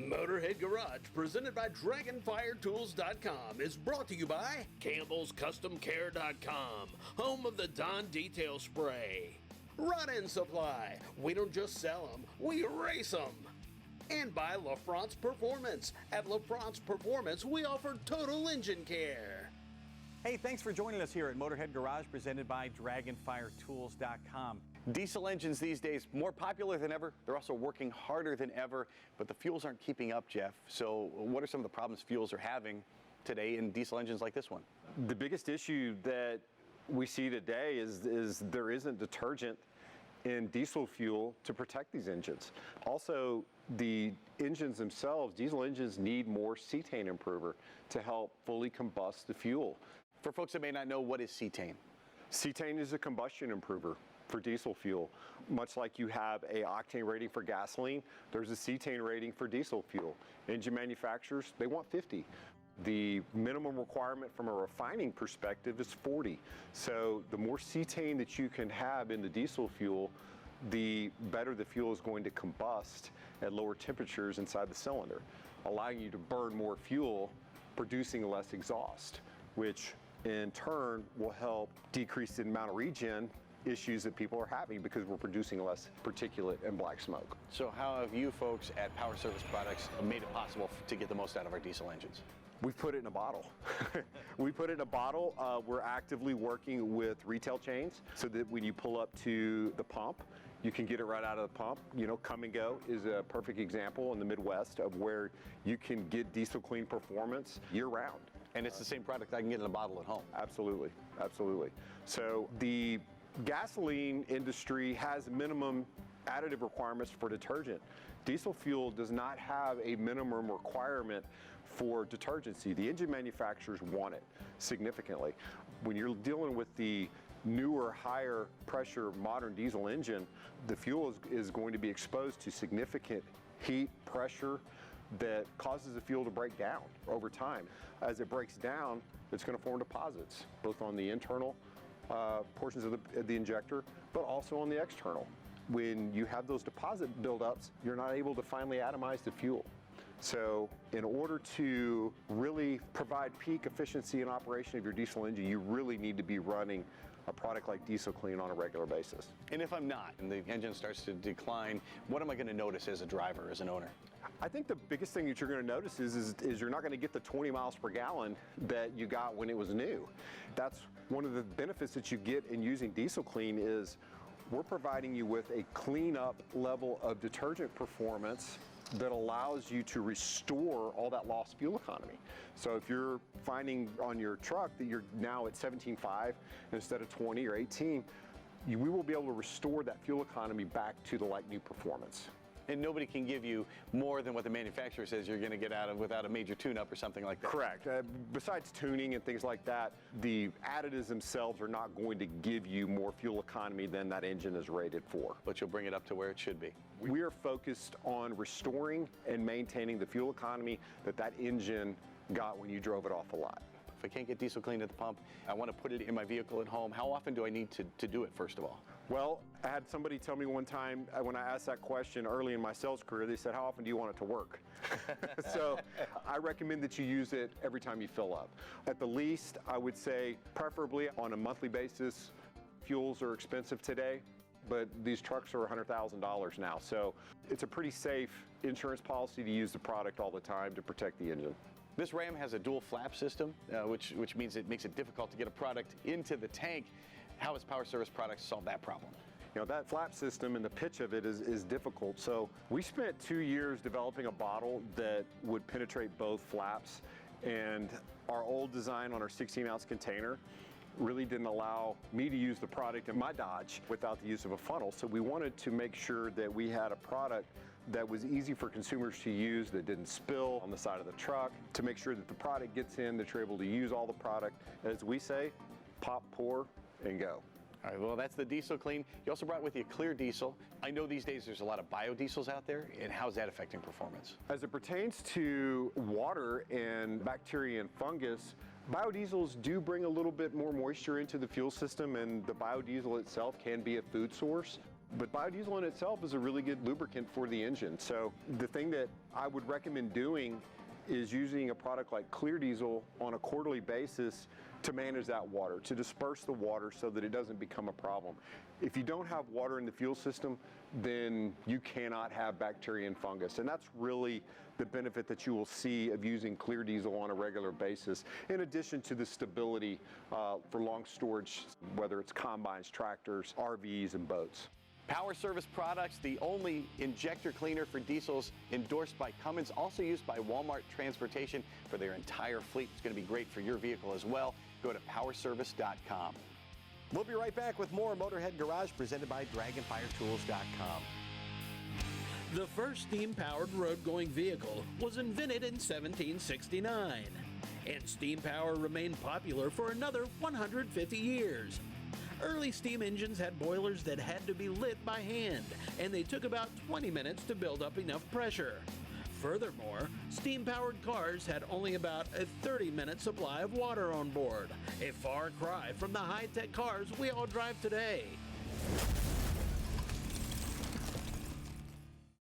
Motorhead Garage, presented by DragonfireTools.com, is brought to you by Campbell's CustomCare.com, home of the Dawn Detail Spray. Run-In Supply, we don't just sell them, we race them. And by LaFrance Performance. At LaFrance Performance, we offer total engine care. Hey, thanks for joining us here at Motorhead Garage, presented by DragonfireTools.com. Diesel engines these days, more popular than ever. They're also working harder than ever, but the fuels aren't keeping up, Jeff. So what are some of the problems fuels are having today in diesel engines like this one? The biggest issue that we see today is there isn't detergent in diesel fuel to protect these engines. Also, the engines themselves, diesel engines, need more cetane improver to help fully combust the fuel. For folks that may not know, what is cetane? Cetane is a combustion improver for diesel fuel. Much like you have a octane rating for gasoline, there's a cetane rating for diesel fuel. Engine manufacturers, they want 50. The minimum requirement from a refining perspective is 40. So the more cetane that you can have in the diesel fuel, the better the fuel is going to combust at lower temperatures inside the cylinder, allowing you to burn more fuel, producing less exhaust, which in turn will help decrease the amount of regen issues that people are having because we're producing less particulate and black smoke. So how have you folks at Power Service Products made it possible to get the most out of our diesel engines? We've put it in a bottle. We put it in a bottle. We're actively working with retail chains so that when you pull up to the pump, you can get it right out of the pump. You know, Come and Go is a perfect example in the Midwest of where you can get diesel clean performance year round. And it's the same product I can get in a bottle at home. Absolutely, absolutely. So the gasoline industry has minimum additive requirements for detergent. Diesel fuel does not have a minimum requirement for detergency. The engine manufacturers want it significantly. When you're dealing with the newer, higher pressure modern diesel engine, the fuel is going to be exposed to significant heat, pressure that causes the fuel to break down over time. As it breaks down, it's going to form deposits, both on the internal portions of the injector, but also on the external. When you have those deposit buildups, you're not able to finally atomize the fuel. So in order to really provide peak efficiency and operation of your diesel engine, you really need to be running a product like Diesel Clean on a regular basis. And if I'm not, and the engine starts to decline, what am I going to notice as a driver, as an owner? I think the biggest thing that you're going to notice is you're not going to get the 20 miles per gallon that you got when it was new. That's one of the benefits that you get in using Diesel Clean is we're providing you with a cleanup level of detergent performance that allows you to restore all that lost fuel economy. So if you're finding on your truck that you're now at 17.5 instead of 20 or 18, we will be able to restore that fuel economy back to the like new performance. And nobody can give you more than what the manufacturer says you're going to get out of without a major tune-up or something like that. Correct. Besides tuning and things like that, the additives themselves are not going to give you more fuel economy than that engine is rated for. But you'll bring it up to where it should be. We are focused on restoring and maintaining the fuel economy that engine got when you drove it off the lot. If I can't get Diesel Clean at the pump, I want to put it in my vehicle at home. How often do I need to do it, first of all? Well, I had somebody tell me one time when I asked that question early in my sales career, they said, how often do you want it to work? So I recommend that you use it every time you fill up. At the least, I would say preferably on a monthly basis. Fuels are expensive today, but these trucks are $100,000 now. So it's a pretty safe insurance policy to use the product all the time to protect the engine. This Ram has a dual flap system, which means it makes it difficult to get a product into the tank. How has Power Service Products solved that problem? You know, that flap system and the pitch of it is difficult. So we spent 2 years developing a bottle that would penetrate both flaps, and our old design on our 16-ounce container really didn't allow me to use the product in my Dodge without the use of a funnel. So we wanted to make sure that we had a product that was easy for consumers to use, that didn't spill on the side of the truck, to make sure that the product gets in, that you're able to use all the product. As we say, pop, pour, and go. All right, well, that's the Diesel Clean. You also brought with you clear diesel. I know these days there's a lot of biodiesels out there, and how's that affecting performance? As it pertains to water and bacteria and fungus, biodiesels do bring a little bit more moisture into the fuel system, and the biodiesel itself can be a food source. But biodiesel in itself is a really good lubricant for the engine. So the thing that I would recommend doing is using a product like Clear Diesel on a quarterly basis to manage that water, to disperse the water so that it doesn't become a problem. If you don't have water in the fuel system, then you cannot have bacteria and fungus. And that's really the benefit that you will see of using Clear Diesel on a regular basis, in addition to the stability for long storage, whether it's combines, tractors, RVs, and boats. Power Service Products, the only injector cleaner for diesels endorsed by Cummins, also used by Walmart Transportation for their entire fleet. It's going to be great for your vehicle as well. Go to powerservice.com. We'll be right back with more Motorhead Garage presented by DragonfireTools.com. The first steam-powered road-going vehicle was invented in 1769, and steam power remained popular for another 150 years. Early steam engines had boilers that had to be lit by hand, and they took about 20 minutes to build up enough pressure. Furthermore, steam-powered cars had only about a 30-minute supply of water on board, a far cry from the high-tech cars we all drive today.